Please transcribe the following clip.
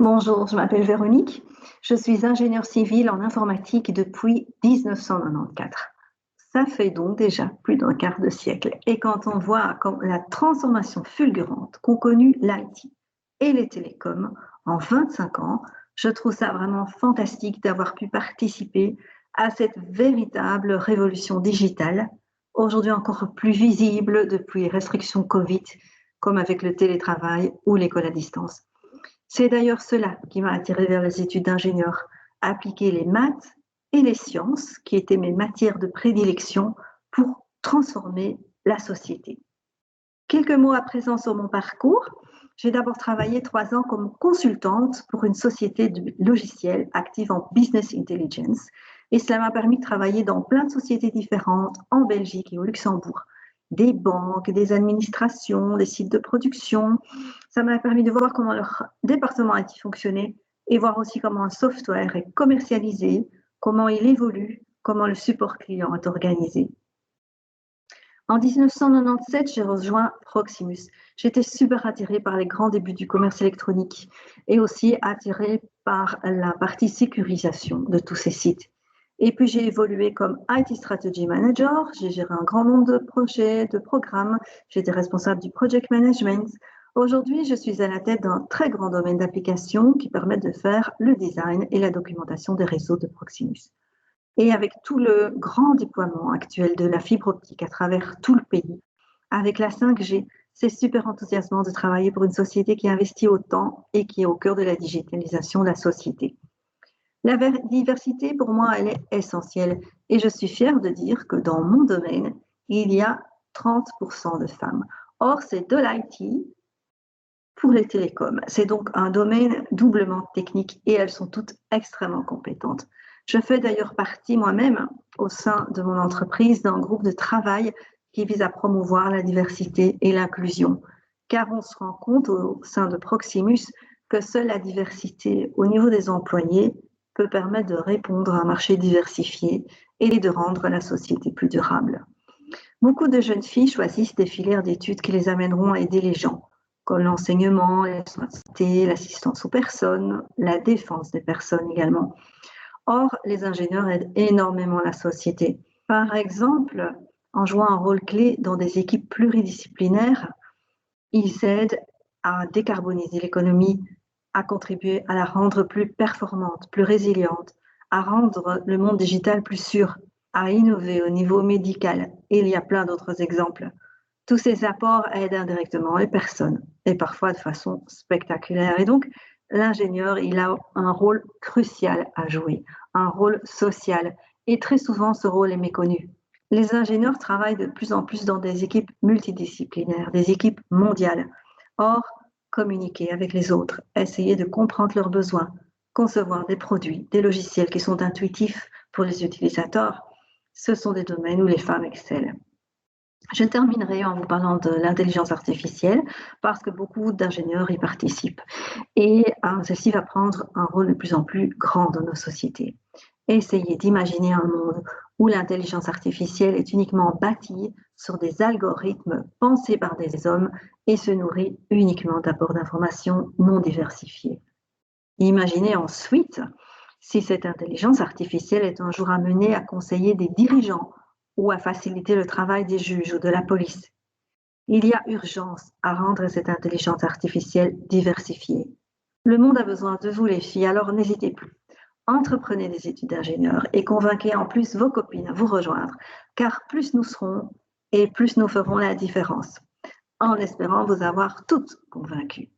Bonjour, je m'appelle Véronique. Je suis ingénieure civile en informatique depuis 1994. Ça fait donc déjà plus d'un quart de siècle. Et quand on voit la transformation fulgurante qu'ont connue l'IT et les télécoms en 25 ans, je trouve ça vraiment fantastique d'avoir pu participer à cette véritable révolution digitale, aujourd'hui encore plus visible depuis les restrictions Covid, comme avec le télétravail ou l'école à distance. C'est d'ailleurs cela qui m'a attirée vers les études d'ingénieur, appliquer les maths et les sciences, qui étaient mes matières de prédilection, pour transformer la société. Quelques mots à présent sur mon parcours. J'ai d'abord travaillé 3 ans comme consultante pour une société de logiciels active en business intelligence, et cela m'a permis de travailler dans plein de sociétés différentes en Belgique et au Luxembourg. Des banques, des administrations, des sites de production. Ça m'a permis de voir comment leur département IT fonctionnait et voir aussi comment un software est commercialisé, comment il évolue, comment le support client est organisé. En 1997, j'ai rejoint Proximus. J'étais super attirée par les grands débuts du commerce électronique et aussi attirée par la partie sécurisation de tous ces sites. Et puis j'ai évolué comme IT Strategy Manager, j'ai géré un grand nombre de projets, de programmes, j'étais responsable du project management. Aujourd'hui, je suis à la tête d'un très grand domaine d'applications qui permettent de faire le design et la documentation des réseaux de Proximus. Et avec tout le grand déploiement actuel de la fibre optique à travers tout le pays, avec la 5G, c'est super enthousiasmant de travailler pour une société qui investit autant et qui est au cœur de la digitalisation de la société. La diversité, pour moi, elle est essentielle et je suis fière de dire que dans mon domaine, il y a 30% de femmes. Or, c'est de l'IT pour les télécoms. C'est donc un domaine doublement technique et elles sont toutes extrêmement compétentes. Je fais d'ailleurs partie moi-même au sein de mon entreprise d'un groupe de travail qui vise à promouvoir la diversité et l'inclusion, car on se rend compte au sein de Proximus que seule la diversité au niveau des employés peut permettre de répondre à un marché diversifié et de rendre la société plus durable. Beaucoup de jeunes filles choisissent des filières d'études qui les amèneront à aider les gens, comme l'enseignement, la santé, l'assistance aux personnes, la défense des personnes également. Or, les ingénieurs aident énormément la société. Par exemple, en jouant un rôle clé dans des équipes pluridisciplinaires, ils aident à décarboniser l'économie, à contribuer à la rendre plus performante, plus résiliente, à rendre le monde digital plus sûr, à innover au niveau médical. Et il y a plein d'autres exemples. Tous ces apports aident indirectement les personnes, et parfois de façon spectaculaire. Et donc, l'ingénieur, il a un rôle crucial à jouer, un rôle social. Et très souvent, ce rôle est méconnu. Les ingénieurs travaillent de plus en plus dans des équipes multidisciplinaires, des équipes mondiales. Or, communiquer avec les autres, essayer de comprendre leurs besoins, concevoir des produits, des logiciels qui sont intuitifs pour les utilisateurs, ce sont des domaines où les femmes excellent. Je terminerai en vous parlant de l'intelligence artificielle parce que beaucoup d'ingénieurs y participent et celle-ci va prendre un rôle de plus en plus grand dans nos sociétés. Essayez d'imaginer un monde où l'intelligence artificielle est uniquement bâtie sur des algorithmes pensés par des hommes et se nourrit uniquement d'apports d'informations non diversifiés. Imaginez ensuite si cette intelligence artificielle est un jour amenée à conseiller des dirigeants ou à faciliter le travail des juges ou de la police. Il y a urgence à rendre cette intelligence artificielle diversifiée. Le monde a besoin de vous les filles, alors n'hésitez plus. Entreprenez des études d'ingénieur et convainquez en plus vos copines à vous rejoindre, car plus nous serons et plus nous ferons la différence, en espérant vous avoir toutes convaincues.